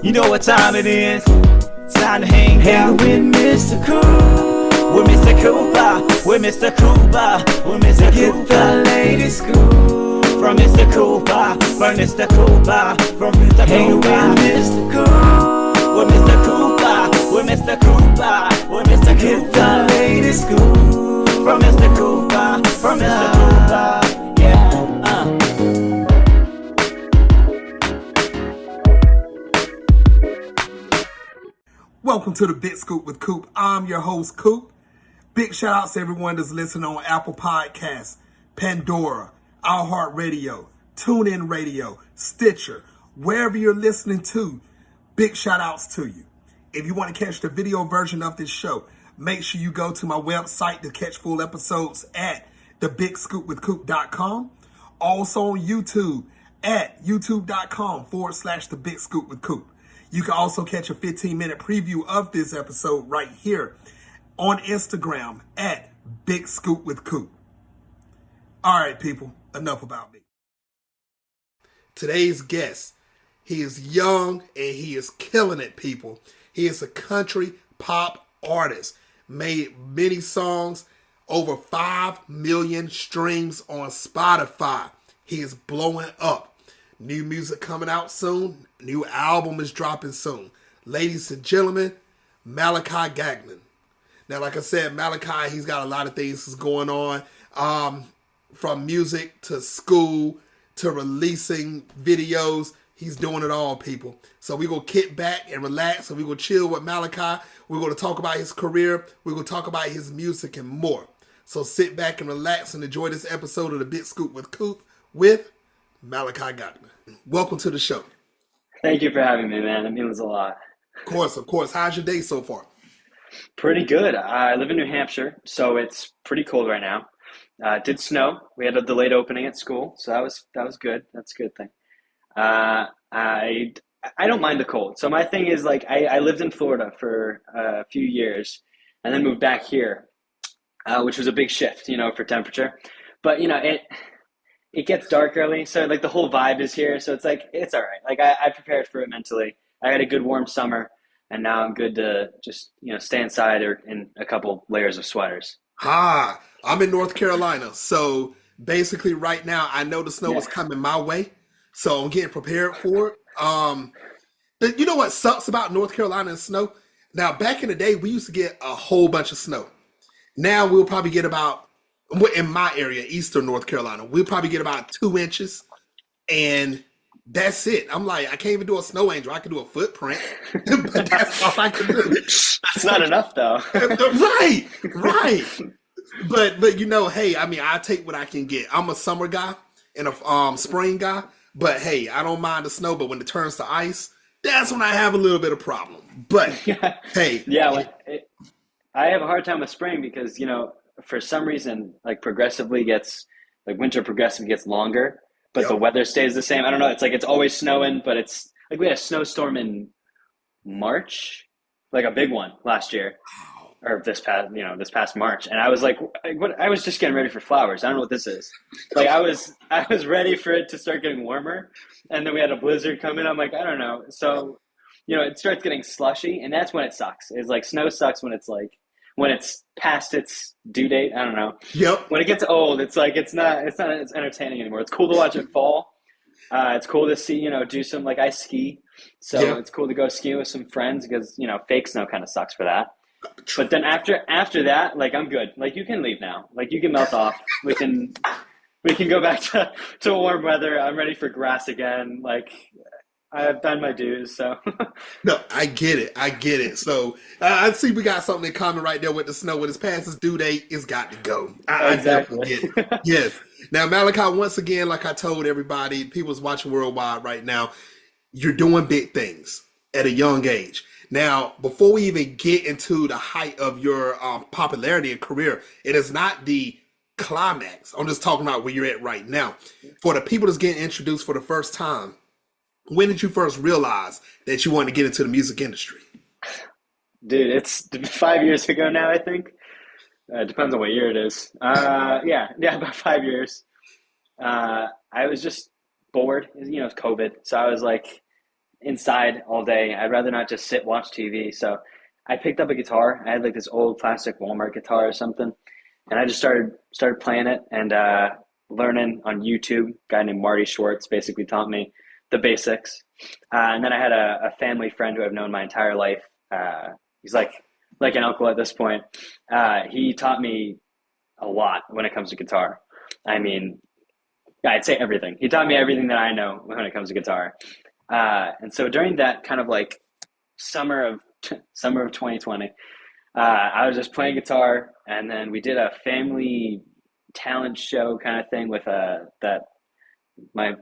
You know what time it is. It's time to hang out with Mr. Coop. We're Mr. Cooper. We're Mr. Cooper. We're Mr. Cooper. Get the latest scoop from Mr. Cooper. From Mr. Cooper. From Mr. Cooper. Hang with Mr. Coop. We're Mr. Cooper. We're Mr. Cooper. We're Mr. Cooper. Get the latest scoop from Mr. Cooper. From Mr. Cooper. Yeah. Welcome to the Big Scoop with Coop. I'm your host, Coop. Big shout outs to everyone that's listening on Apple Podcasts, Pandora, iHeartRadio, TuneIn Radio, Stitcher, wherever you're listening to. Big shout outs to you. If you want to catch the video version of this show, make sure you go to my website to catch full episodes at thebigscoopwithcoop.com. Also on YouTube at youtube.com/thebigscoopwithcoop. You can also catch a 15-minute preview of this episode right here on Instagram at Big Scoop with Coop. All right, people, enough about me. Today's guest, he is young and he is killing it, people. He is a country pop artist, made many songs, over 5 million streams on Spotify. He is blowing up. New music coming out soon. New album is dropping soon. Ladies and gentlemen, Malachi Gagnon. Now, like I said, Malachi, he's got a lot of things that's going on. From music to school to releasing videos. He's doing it all, people. So we're going to kick back and relax and we're going to chill with Malachi. We're going to talk about his career. We're going to talk about his music and more. So sit back and relax and enjoy this episode of the Big Scoop with Coop with Malachi Gagnon. Welcome to the show. Thank you for having me, man. It means a lot. Of course. How's your day so far? Pretty good. I live in New Hampshire, so it's pretty cold right now. It did snow. We had a delayed opening at school, so that was good. That's a good thing. I don't mind the cold. So my thing is, like, I lived in Florida for a few years and then moved back here, which was a big shift, for temperature. But, it gets dark early, so like the whole vibe is here. So it's like, it's all right. Like I prepared for it mentally. I had a good warm summer, and now I'm good to just, stay inside or in a couple layers of sweaters. I'm in North Carolina. So basically right now I know the snow is coming my way. So I'm getting prepared for it. But you know what sucks about North Carolina and snow? Now, back in the day, we used to get a whole bunch of snow. Now we'll probably get about, in my area, Eastern North Carolina, we'll probably get about 2 inches, and that's it. I'm like, I can't even do a snow angel. I can do a footprint, but that's all I can do. That's not enough, though. Right. But hey, I mean, I take what I can get. I'm a summer guy and a spring guy, but hey, I don't mind the snow. But when it turns to ice, that's when I have a little bit of problem. But hey, I have a hard time with spring because for some reason, like winter progressively gets longer, but the weather stays the same. I don't know. It's like it's always snowing, but it's like we had a snowstorm in March, like a big one last year, or this past March, and I was like, what? I was just getting ready for flowers. I don't know what this is. Like I was ready for it to start getting warmer, and then we had a blizzard come in. I'm like, I don't know. So, it starts getting slushy, and that's when it sucks. It's like snow sucks when it's past its due date. I don't know. Yep. When it gets old, it's like it's not as entertaining anymore. It's cool to watch it fall. It's cool to see, do some, like, I ski. So it's cool to go skiing with some friends because, fake snow kind of sucks for that. But then after that, like, I'm good. Like, you can leave now. Like, you can melt off. We can go back to warm weather. I'm ready for grass again. Like, I've done my dues, so. No, I get it. So I see we got something in common right there with the snow. When it's past its due date, it's got to go. I definitely get it. Yes. Now, Malachi, once again, like I told everybody, people's watching worldwide right now, you're doing big things at a young age. Now, before we even get into the height of your popularity and career, it is not the climax. I'm just talking about where you're at right now. For the people that's getting introduced for the first time, when did you first realize that you wanted to get into the music industry? Dude, it's 5 years ago now, I think. Depends on what year it is. About 5 years. I was just bored. It's COVID. So I was like, inside all day. I'd rather not just sit, watch TV. So I picked up a guitar. I had like this old plastic Walmart guitar or something. And I just started playing it and learning on YouTube. A guy named Marty Schwartz basically taught me the basics. And then I had a family friend who I've known my entire life. He's like an uncle at this point. He taught me a lot when it comes to guitar. I mean, I'd say everything. He taught me everything that I know when it comes to guitar. And so during that kind of like summer of 2020, I was just playing guitar, and then we did a family talent show kind of thing with that my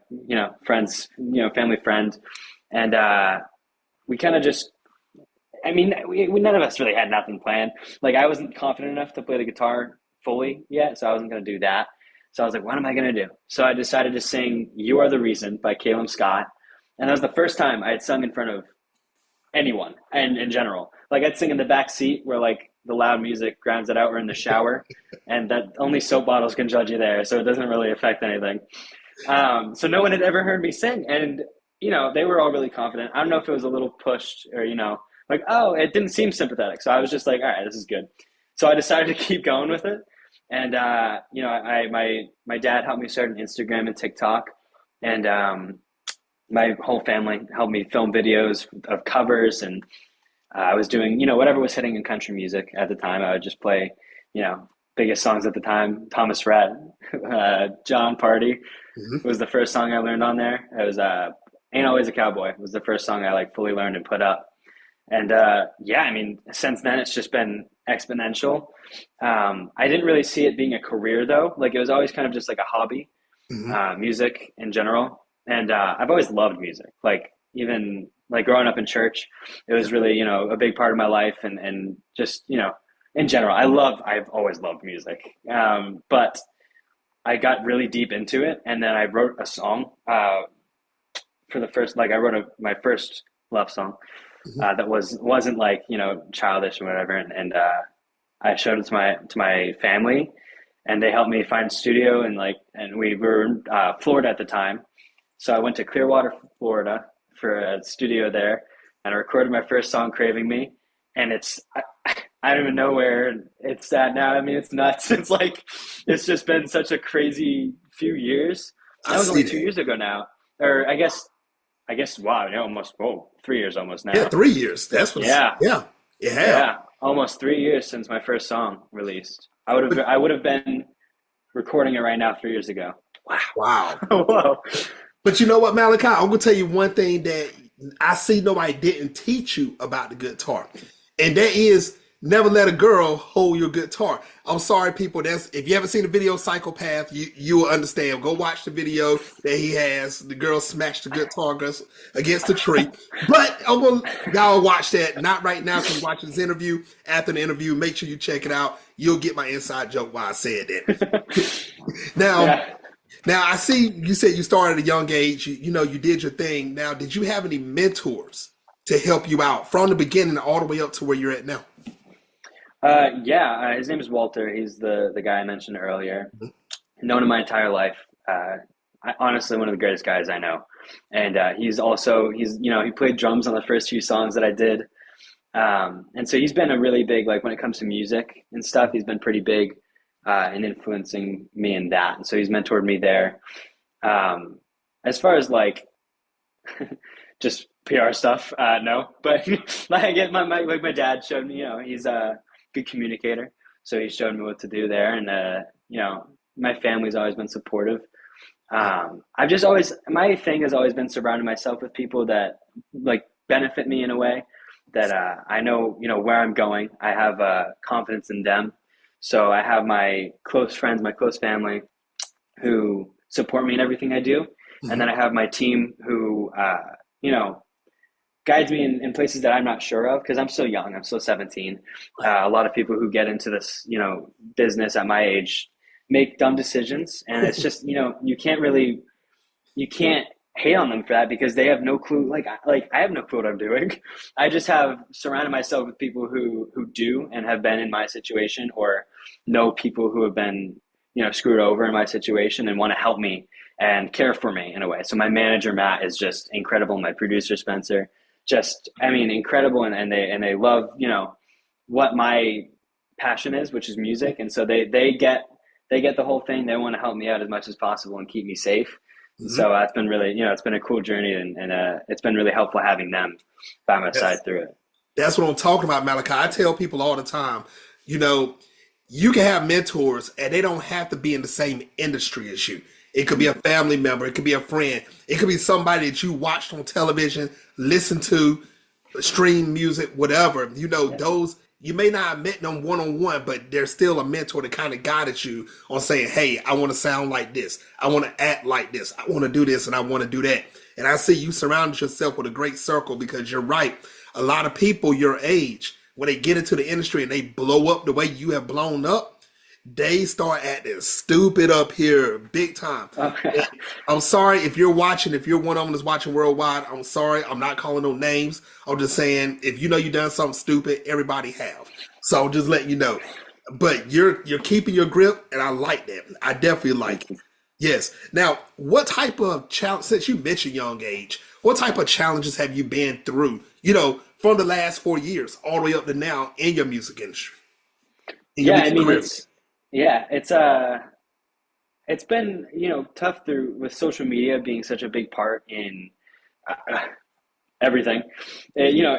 friends, family friend, and we kind of just. I mean, we none of us really had nothing planned. Like I wasn't confident enough to play the guitar fully yet, so I wasn't going to do that. So I was like, what am I going to do? So I decided to sing "You Are the Reason" by Caleb Scott, and that was the first time I had sung in front of anyone and in general. Like I'd sing in the back seat where like the loud music grounds it out, or in the shower, and that only soap bottles can judge you there, so it doesn't really affect anything. So no one had ever heard me sing, and they were all really confident. I don't know if it was a little pushed or like, oh, it didn't seem sympathetic. So I was just like, all right, this is good. So I decided to keep going with it, and my dad helped me start an Instagram and TikTok, and my whole family helped me film videos of covers, and I was doing, whatever was hitting in country music at the time. I would just play, biggest songs at the time. Thomas Rhett, John Party was the first song I learned on there. It was Ain't Always a Cowboy was the first song I like fully learned and put up. And yeah, I mean, since then it's just been exponential. I didn't really see it being a career though. Like it was always kind of just like a hobby, music in general. And I've always loved music. Like even like growing up in church, it was really, a big part of my life, and just, in general, I've always loved music. But I got really deep into it, and then I wrote a song for the first, like I wrote my first love song that wasn't like, childish or whatever. And I showed it to my family, and they helped me find a studio, and we were in Florida at the time. So I went to Clearwater, Florida for a studio there, and I recorded my first song, Craving Me. And I don't even know where it's at now. I mean, it's nuts. It's just been such a crazy few years. That was only 2 years ago now. Or I guess, wow, almost, 3 years almost now. Yeah, 3 years. That's what Yeah, almost 3 years since my first song released. I would have been recording it right now 3 years ago. Wow. Whoa. But you know what, Malachi? I'm going to tell you one thing that I see nobody didn't teach you about the guitar. And that is never let a girl hold your guitar. I'm sorry, people. If you haven't seen the video Psychopath, you will understand. Go watch the video that he has. The girl smashed the guitar against the tree. But y'all watch that. Not right now, because watch this interview. After the interview, make sure you check it out. You'll get my inside joke why I said that. Now, I see you said you started at a young age. You did your thing. Now, did you have any mentors to help you out from the beginning all the way up to where you're at now? His name is Walter. He's the guy I mentioned earlier. Known him my entire life. Honestly, one of the greatest guys I know. And he played drums on the first few songs that I did. And so he's been a really big, like when it comes to music and stuff, he's been pretty big in influencing me in that. And so he's mentored me there. As far as like just PR stuff, no. But like my dad showed me, he's a good communicator. So he showed me what to do there. And, my family's always been supportive. My thing has always been surrounding myself with people that like benefit me in a way that I know, where I'm going. I have confidence in them. So I have my close friends, my close family who support me in everything I do. And then I have my team who, guides me in places that I'm not sure of, because I'm still young. I'm still 17. A lot of people who get into this, business at my age make dumb decisions. And it's just, you can't hate on them for that, because they have no clue. Like I have no clue what I'm doing. I just have surrounded myself with people who do and have been in my situation, or know people who have been, screwed over in my situation and want to help me and care for me in a way. So my manager, Matt, is just incredible. My producer, Spencer, just, I mean, incredible. And they love, you know, what my passion is, which is music. And so they get the whole thing. They want to help me out as much as possible and keep me safe. Mm-hmm. So that's been really, you know, it's been a cool journey, and it's been really helpful having them by my side through it. That's what I'm talking about, Malachi. I tell people all the time, you know, you can have mentors and they don't have to be in the same industry as you. It could be a family member, it could be a friend, it could be somebody that you watched on television, listen to, stream music, whatever. You know, those, you may not have met them one-on-one, but they're still a mentor that kind of guided you on saying, hey, I want to sound like this. I want to act like this. I want to do this and I want to do that. And I see you surrounded yourself with a great circle, because you're right. A lot of people your age, when they get into the industry and they blow up the way you have blown up, they start acting stupid up here big time. Okay. I'm sorry if you're watching, if you're one of them that's watching worldwide, I'm sorry. I'm not calling no names. I'm just saying, if you know you done something stupid, everybody have. So I'm just letting you know. But you're keeping your grip, and I like that. I definitely like it. Yes. Now, what type of challenge, since you mentioned young age, what type of challenges have you been through, you know, from the last 4 years all the way up to now in your music industry? Yeah, I mean, it's been, you know, tough with social media being such a big part in everything. You know,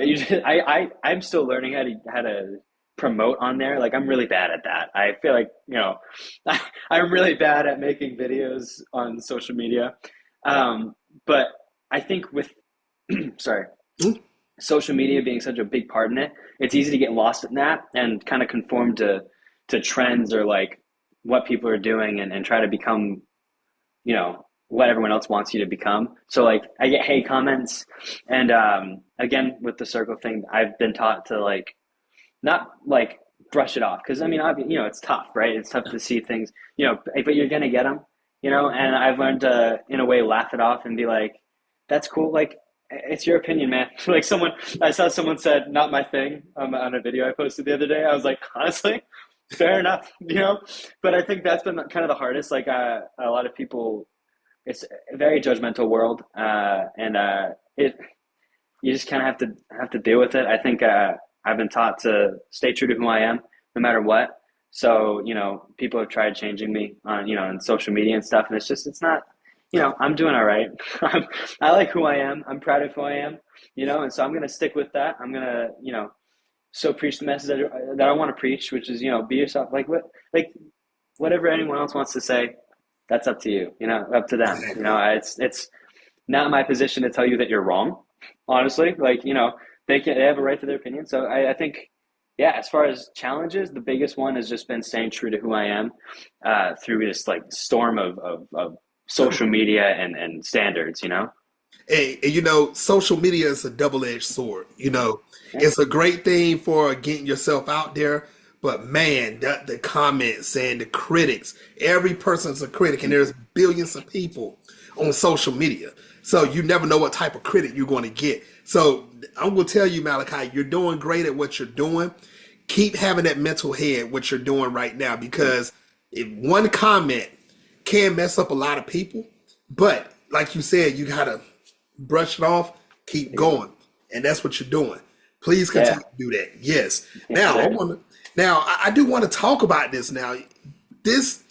I'm still learning how to promote on there. Like, I'm really bad at that. I feel like, you know, I'm really bad at making videos on social media. But I think with, sorry, social media being such a big part in it, it's easy to get lost in that and kind of conform to trends, or like what people are doing, and try to become, you know, what everyone else wants you to become. So like, I get hate comments, and again, with the circle thing, I've been taught to like, not like brush it off. Cause I mean, you know, it's tough, right? It's tough to see things, you know, but you're going to get them, you know, and I've learned to, in a way, laugh it off and be like, that's cool. Like, it's your opinion, man. Like, I saw someone said, not my thing, on a video I posted the other day. I was like, honestly, fair enough, you know? But I think that's been kind of the hardest. Like, a lot of people, it's a very judgmental world. You just kind of have to deal with it. I think, I've been taught to stay true to who I am, no matter what. So, you know, people have tried changing me on, you know, on social media and stuff. And it's not, you know, I'm doing all right. I like who I am. I'm proud of who I am, you know, and so I'm going to stick with that. I'm going to, you know, so preach the message that I want to preach, which is, you know, be yourself. Like whatever anyone else wants to say, that's up to you, you know, up to them. You know, it's not my position to tell you that you're wrong, honestly. Like, you know, they have a right to their opinion. So I think, yeah, as far as challenges, the biggest one has just been staying true to who I am through this like storm of social media and standards, you know? And you know, social media is a double-edged sword. You know, it's a great thing for getting yourself out there, but man, the comments and the critics, every person's a critic, and there's billions of people on social media. So you never know what type of critic you're going to get. So I'm going to tell you, Malachi, you're doing great at what you're doing. Keep having that mental head, what you're doing right now, because if one comment can mess up a lot of people, but like you said, you got to brush it off, keep going. And that's what you're doing. Please continue to do that. Yes. Now, I do want to talk about this now. This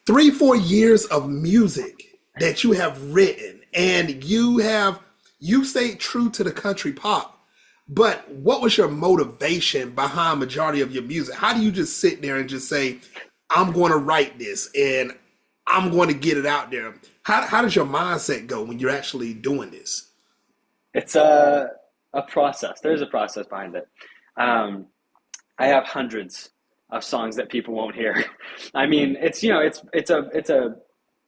3-4 years of music that you have written, and you stayed true to the country pop. But what was your motivation behind majority of your music? How do you just sit there and just say, I'm going to write this and I'm going to get it out there? How does your mindset go when you're actually doing this? It's a process. There's a process behind it. I have hundreds of songs that people won't hear. I mean, it's, you know, it's a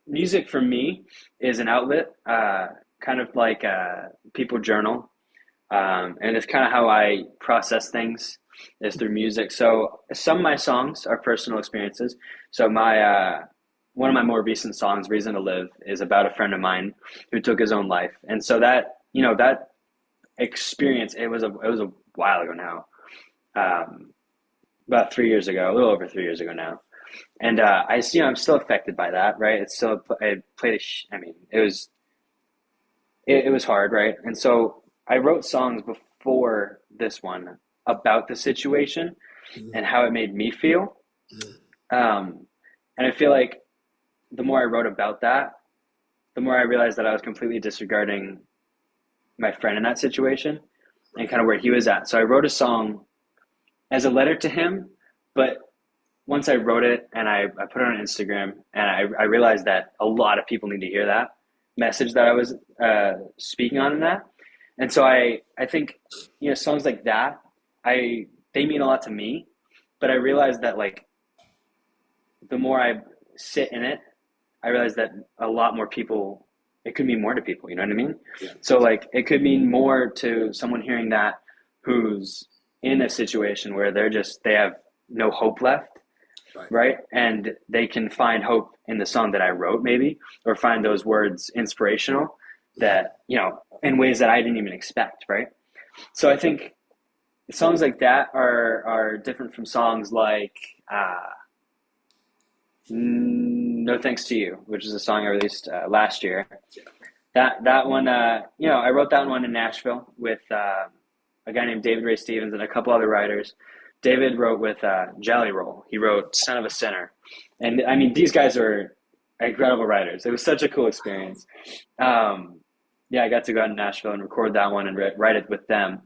music for me is an outlet, kind of like people journal. And it's kind of how I process things is through music. So some of my songs are personal experiences. So one of my more recent songs, Reason to Live, is about a friend of mine who took his own life. And so that, you know, that experience, it was a while ago now, about 3 years ago, a little over 3 years ago now. And I'm still affected by that, right? It's still, I played I mean, it was hard, right? And so I wrote songs before this one about the situation and how it made me feel. And I feel like the more I wrote about that, the more I realized that I was completely disregarding my friend in that situation and kind of where he was at. So I wrote a song as a letter to him, but once I wrote it and I put it on Instagram, and I realized that a lot of people need to hear that message that I was speaking on in that. And so I think, songs like that, they mean a lot to me, but I realized that like the more I sit in it, I realized that a lot more people, it could mean more to people, you know what I mean? Yeah. So like it could mean more to someone hearing that who's in a situation where they have no hope left, right? And they can find hope in the song that I wrote maybe, or find those words inspirational that, in ways that I didn't even expect, right? So I think songs like that are different from songs like No Thanks to You, which is a song I released last year. That one, I wrote that one in Nashville with a guy named David Ray Stevens and a couple other writers. David wrote with Jelly Roll. He wrote Son of a Sinner. And I mean, these guys are incredible writers. It was such a cool experience. I got to go out in Nashville and record that one and write it with them.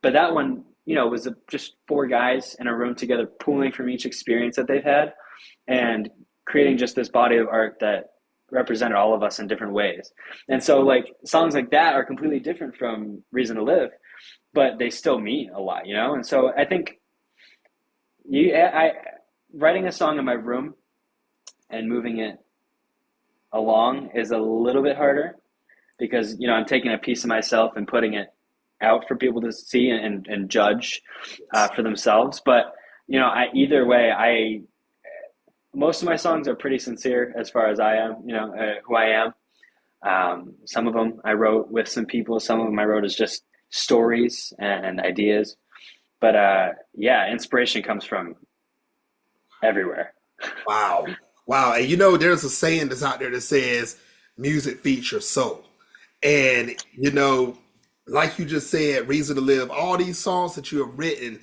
But that one, was just 4 guys in a room together, pulling from each experience that they've had and creating just this body of art that represented all of us in different ways. And so like songs like that are completely different from Reason to Live, but they still mean a lot, And so I think writing a song in my room and moving it along is a little bit harder because, I'm taking a piece of myself and putting it out for people to see and judge for themselves. But, either way, most of my songs are pretty sincere as far as I am, who I am. Some of them I wrote with some people. Some of them I wrote as just stories and ideas. But inspiration comes from everywhere. Wow. And there's a saying that's out there that says music feeds your soul. And, like you just said, Reason to Live, all these songs that you have written,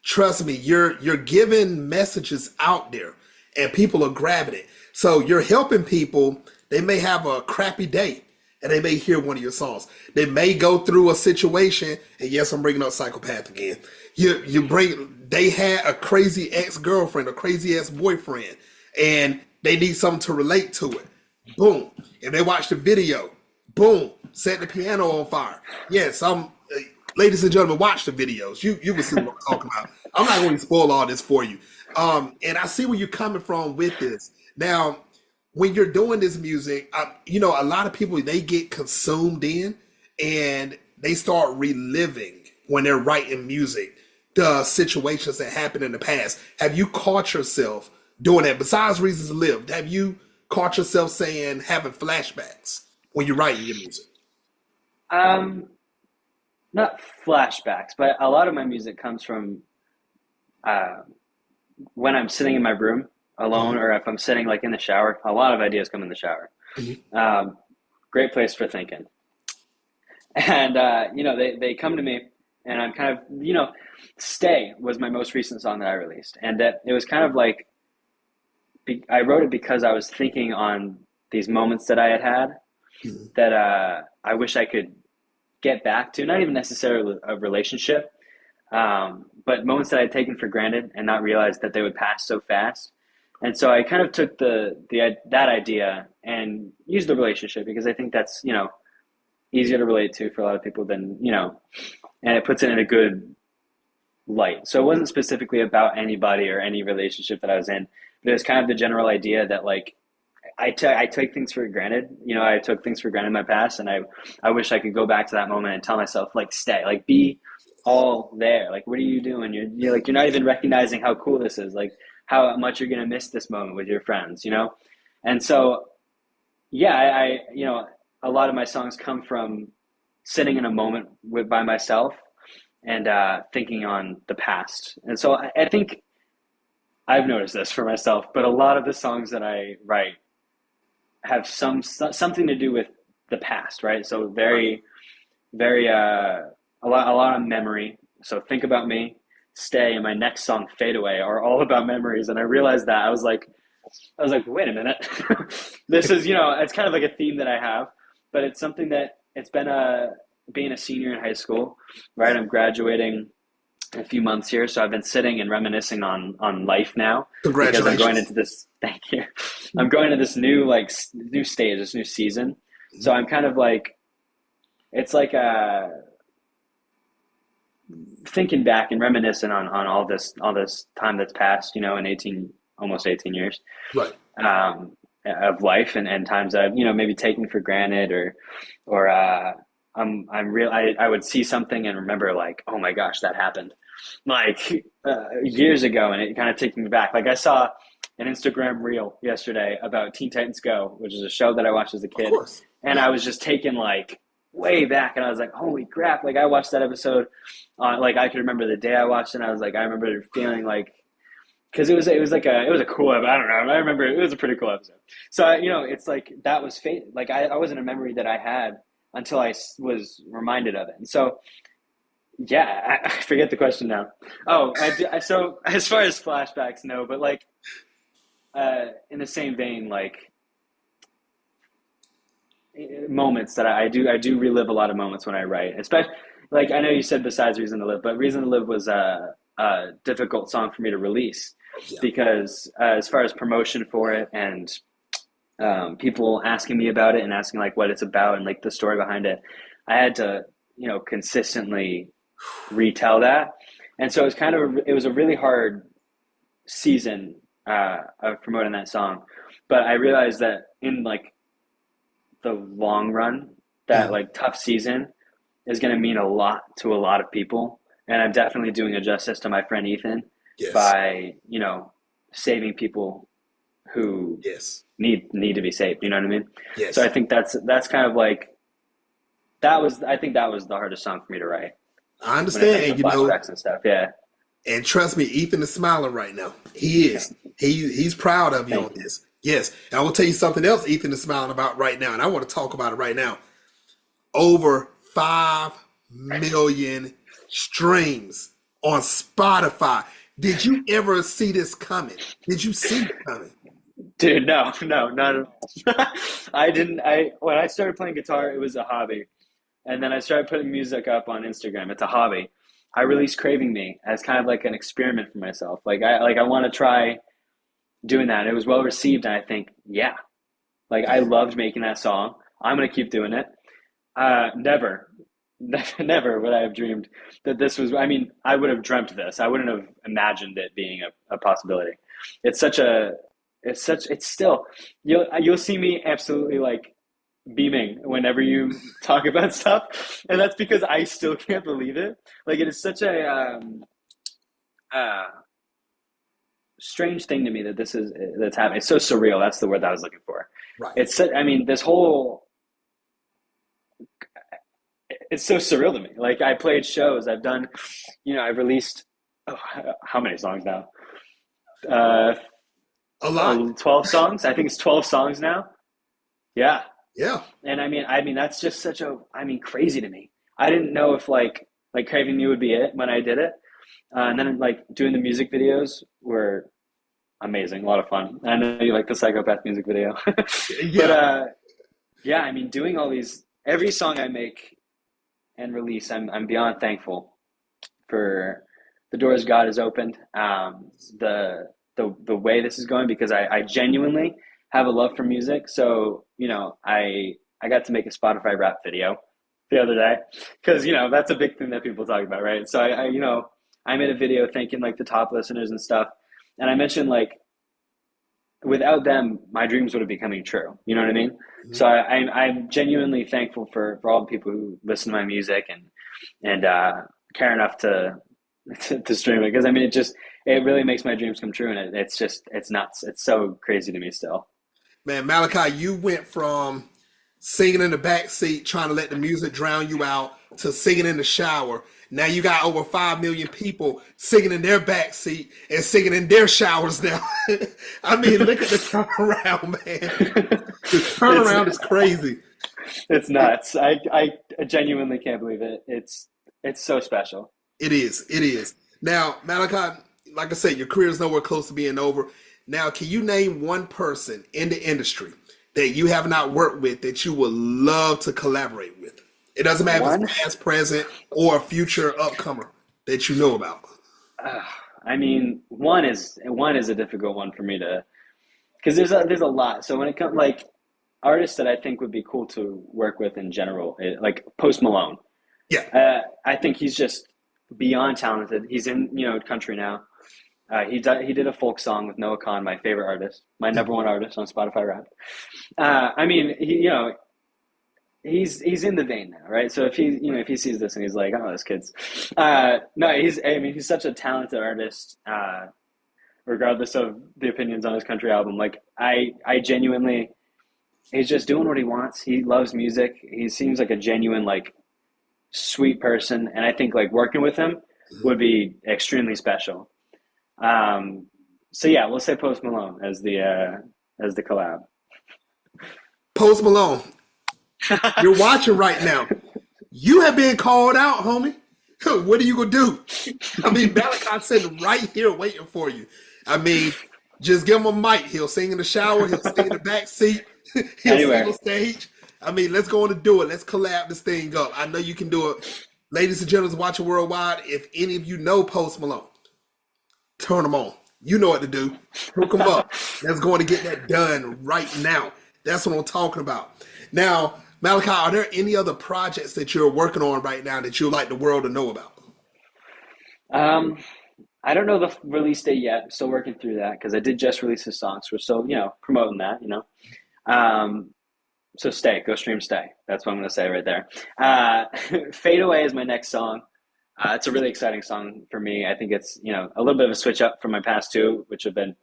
trust me, you're giving messages out there and people are grabbing it. So you're helping people. They may have a crappy day and they may hear one of your songs. They may go through a situation, and yes, I'm bringing up Psychopath again. They had a crazy ex-girlfriend, a crazy ex-boyfriend, and they need something to relate to it. Boom. If they watch the video, boom, set the piano on fire. Yes, ladies and gentlemen, watch the videos. You will see what I'm talking about. I'm not going to spoil all this for you. And I see where you're coming from with this. Now, when you're doing this music, a lot of people, they get consumed in and they start reliving when they're writing music, the situations that happened in the past. Have you caught yourself doing that? Besides Reasons to Live, have you caught yourself having flashbacks when you're writing your music? Not flashbacks, but a lot of my music comes from when I'm sitting in my room alone, or if I'm sitting like in the shower. A lot of ideas come in the shower. Mm-hmm. Great place for thinking. And they come to me, and I'm kind of Stay was my most recent song that I released, and that it was kind of like I wrote it because I was thinking on these moments that I had mm-hmm. that I wish I could get back to, not even necessarily a relationship, but moments that I'd taken for granted and not realized that they would pass so fast. And so I kind of took that idea and used the relationship because I think that's, easier to relate to for a lot of people than, and it puts it in a good light. So it wasn't specifically about anybody or any relationship that I was in, but it was kind of the general idea that like, I take things for granted. I took things for granted in my past, and I wish I could go back to that moment and tell myself, like, stay, like, be all there. Like, what are you doing? You're like, you're not even recognizing how cool this is. Like, how much you're gonna miss this moment with your friends, And so, I a lot of my songs come from sitting in a moment by myself and thinking on the past. And so I think I've noticed this for myself, but a lot of the songs that I write have something to do with the past, right? So Right. very a lot of memory. So Think About Me, Stay, and my next song Fade Away are all about memories. And I realized that I was like, wait a minute. This is, it's kind of like a theme that I have, but it's something that it's been being a senior in high school, right? Yeah. I'm graduating in a few months here, so I've been sitting and reminiscing on life now because I'm going Congratulations. into this. Thank you. I'm going to this new new stage, this new season. So Mhm. I'm kind of like it's like thinking back and reminiscing on all this time that's passed, in 18 almost 18 years Right. um, of life and times I've maybe taken for granted or I'm real I would see something and remember like, oh my gosh, that happened like years ago, and it kind of takes me back. Like I saw an Instagram reel yesterday about Teen Titans Go, which is a show that I watched as a Of kid, course. and Yeah. I was just taken like way back, and I was like, holy crap! Like I watched that episode, like I could remember the day I watched it. And I was like, I remember feeling like because it was a cool I don't know, I remember it was a pretty cool episode. So it's like that was fate. Like I wasn't a memory that I had until was reminded of it. And so yeah, I forget the question now. Oh, so as far as flashbacks, no, but like in the same vein, like moments that I do relive a lot of moments when I write, especially like I know you said besides Reason to Live, but Reason to Live was a difficult song for me to release Yeah. because as far as promotion for it and people asking me about it and asking like what it's about and like the story behind it, I had to consistently retell that, and so it was a really hard season of promoting that song, but I realized that in like the long run, that Mhm. like tough season is going to mean a lot to a lot of people, and I'm definitely doing a justice to my friend Ethan Yes. by saving people who Yes. need to be saved. You know what I mean? So I Yes. think that's kind of like I think that was the hardest song for me to write I when it understand. comes to And flashbacks and stuff. Yeah. and trust me, Ethan is smiling right now. He is. He's proud of you on Thank you. this. Yes. And I will tell you something else Ethan is smiling about right now, and I want to talk about it right now. Over 5 million streams on Spotify. Did you ever see this coming? Did you see it coming? Dude, no, no, not at all. I didn't. When I started playing guitar, it was a hobby, and then I started putting music up on Instagram. It's a hobby. I released "Craving Me" as kind of like an experiment for myself. I want to try doing that. It was well received, and I think, yeah, like I loved making that song. I'm gonna keep doing it. Never, never would I have dreamed that this was. I mean, I would have dreamt this. I wouldn't have imagined it being a possibility. It's such a. It's still. You'll see me absolutely like beaming whenever you talk about stuff, and that's because I still can't believe it. Like it is such a uh, strange thing to me that that's happening. It's so surreal. That's the word that I was looking for. Right. I mean, this whole it's so surreal to me. Like I played shows. I've done, I've released oh, how many songs now? Uh, A lot. 12 songs. I think it's 12 songs now. Yeah, Yeah. and I mean that's just crazy to me. I didn't know if like Craving You would be it when I did it, and then like doing the music videos were amazing, a lot of fun. I know you like the Psychopath music video, but Yeah. yeah, I mean doing all these every song I make and release, I'm beyond thankful for the doors God has opened, the way this is going because I genuinely have a love for music. So I got to make a Spotify rap video the other day because that's a big thing that people talk about, right? So I made a video thanking like the top listeners and stuff, and I mentioned like without them, my dreams would have been coming true. You know what I mean? Mhm. So I'm genuinely thankful for all the people who listen to my music and care enough to stream it because I mean it really makes my dreams come true and it's nuts. It's so crazy to me still. Man, Malachi, you went from singing in the back seat, trying to let the music drown you out, to singing in the shower. Now you got over 5 million people singing in their backseat and singing in their showers now. I mean, look at the turnaround, man. The turnaround is crazy. It's nuts. I genuinely can't believe it. It's so special. It is. It is. Now, Malachi, like I said, your career is nowhere close to being over. Now, can you name one person in the industry that you have not worked with that you would love to collaborate with? It doesn't matter if it's past, present, or a future upcomer that you know about. I mean, one is a difficult one for me to, because there's a lot. So when it comes like artists that I think would be cool to work with in general, like Post Malone. Yeah. I think he's just beyond talented. He's in country now. He did a folk song with Noah Khan, my favorite artist, my number one artist on Spotify Rap. I mean, he's in the vein now, right? So if he sees this and he's like, oh, this kid's no, he's such a talented artist, regardless of the opinions on his country album. Like I genuinely, he's just doing what he wants. He loves music. He seems like a genuine, like, sweet person, and I think like working with him would be extremely special. So yeah, we'll say Post Malone as the collab. Post Malone, you're watching right now. You have been called out, homie. What are you gonna do? I mean, Malachi's sitting right here waiting for you. I mean, just give him a mic. He'll sing in the shower. He'll sing in the back seat. He'll sing on stage. I mean, let's go on and do it. Let's collab this thing up. I know you can do it. Ladies and gentlemen watching worldwide, if any of you know Post Malone, turn them on. You know what to do. Hook them up. Let's go on and get that done right now. That's what I'm talking about. Now, Malachi, are there any other projects that you're working on right now that you'd like the world to know about? I don't know the release date yet. I'm still working through that because I did just release a song. So we're still, promoting that, So go stream Stay. That's what I'm going to say right there. Fade Away is my next song. It's a really exciting song for me. I think it's, a little bit of a switch up from my past two, which have been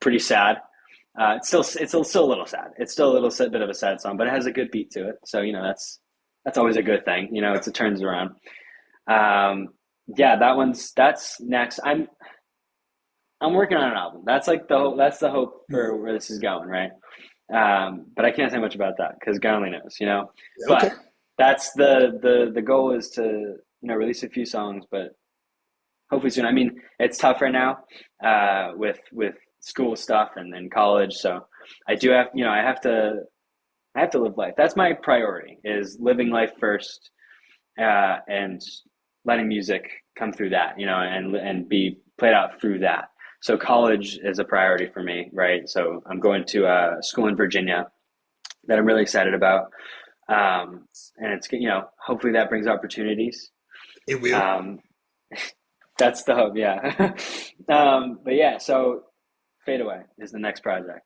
pretty sad. It's still a little sad. It's still a little bit of a sad song, but it has a good beat to it. So, that's always a good thing. It turns around. That's next. I'm working on an album. That's like that's the hope for where this is going, right? But I can't say much about that because God only knows, Okay. But that's the goal is to, release a few songs, but hopefully soon. I mean, it's tough right now, with school stuff and college. So I do have, I have to live life. That's my priority, is living life first, and letting music come through that, and be played out through that. So college is a priority for me, right? So I'm going to a school in Virginia that I'm really excited about. And it's, hopefully that brings opportunities. It will. That's the hope, yeah. But yeah, so Fade Away is the next project.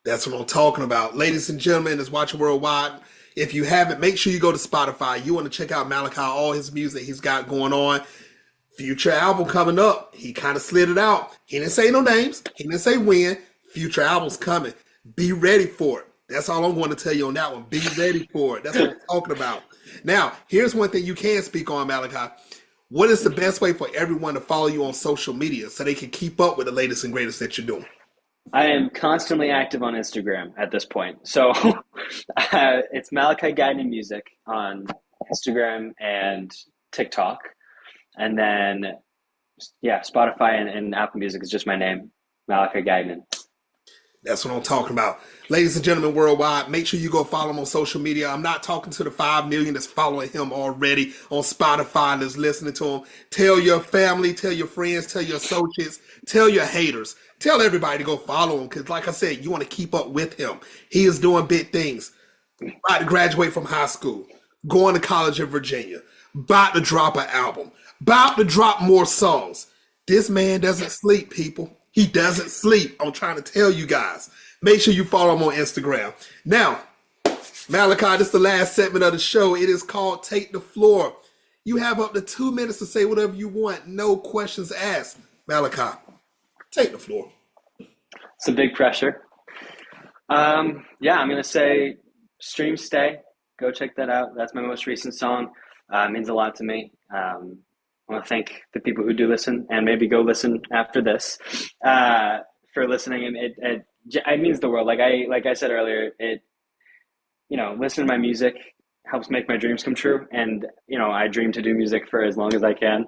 That's what I'm talking about. Ladies and gentlemen that's watching worldwide, if you haven't, make sure you go to Spotify. You want to check out Malachi, all his music he's got going on. Future album coming up. He kind of slid it out. He didn't say no names. He didn't say when. Future album's coming. Be ready for it. That's all I'm going to tell you on that one. Be ready for it. That's what I'm talking about. Now, here's one thing you can speak on, Malachi. What is the best way for everyone to follow you on social media so they can keep up with the latest and greatest that you're doing? I am constantly active on Instagram at this point. So it's Malachi Gagnon Music on Instagram and TikTok. And then, Spotify and Apple Music is just my name, Malachi Gagnon. That's what I'm talking about. Ladies and gentlemen worldwide, make sure you go follow him on social media. I'm not talking to the 5 million that's following him already on Spotify that's listening to him. Tell your family, tell your friends, tell your associates, tell your haters. Tell everybody to go follow him because, like I said, you want to keep up with him. He is doing big things. About to graduate from high school, going to college in Virginia, about to drop an album, about to drop more songs. This man doesn't sleep, people. He doesn't sleep. I'm trying to tell you guys. Make sure you follow him on Instagram. Now, Malachi, this is the last segment of the show. It is called Take the Floor. You have up to 2 minutes to say whatever you want. No questions asked. Malachi, take the floor. Some big pressure. I'm going to say stream Stay. Go check that out. That's my most recent song. It means a lot to me. I want to thank the people who do listen, and maybe go listen after this, for listening. And it means the world. Like I said earlier, listening to my music helps make my dreams come true. And I dream to do music for as long as I can.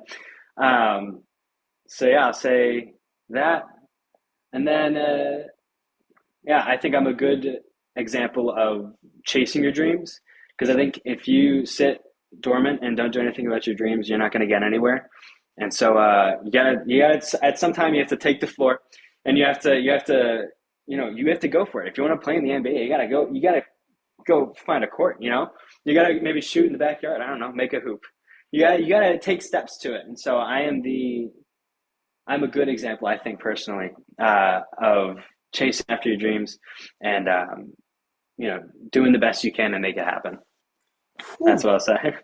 So yeah, I'll say that. And then I think I'm a good example of chasing your dreams, because I think if you sit dormant and don't do anything about your dreams, you're not going to get anywhere. And so you gotta at some time you have to take the floor, and you have to go for it. If you want to play in the NBA, you gotta go find a court. You gotta maybe shoot in the backyard. I don't know, make a hoop. You gotta take steps to it. And so I'm a good example, I think, personally, of chasing after your dreams and doing the best you can to make it happen. That's what I'll say.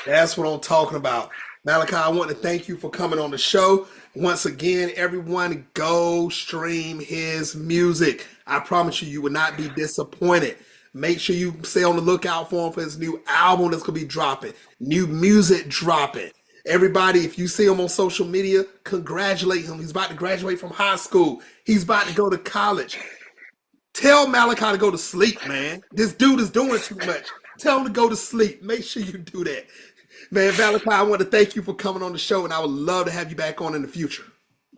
That's what I'm talking about. Malachi, I want to thank you for coming on the show. Once again, everyone, go stream his music. I promise you, you will not be disappointed. Make sure you stay on the lookout for him for his new album that's going to be dropping. New music dropping. Everybody, if you see him on social media, congratulate him. He's about to graduate from high school. He's about to go to college. Tell Malachi to go to sleep, man. This dude is doing too much. Tell him to go to sleep. Make sure you do that. Man, Malachi, I want to thank you for coming on the show, and I would love to have you back on in the future.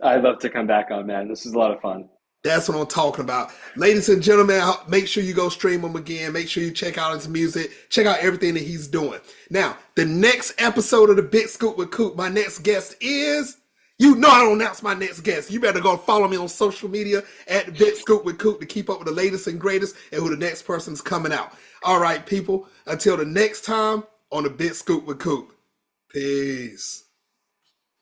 I'd love to come back on, man. This is a lot of fun. That's what I'm talking about. Ladies and gentlemen, make sure you go stream him again. Make sure you check out his music. Check out everything that he's doing. Now, the next episode of the Big Scoop with Coop, my next guest is... I don't announce my next guest. You better go follow me on social media at the Big Scoop with Coop to keep up with the latest and greatest and who the next person's coming out. All right, people. Until the next time on the Big Scoop with Coop. Peace.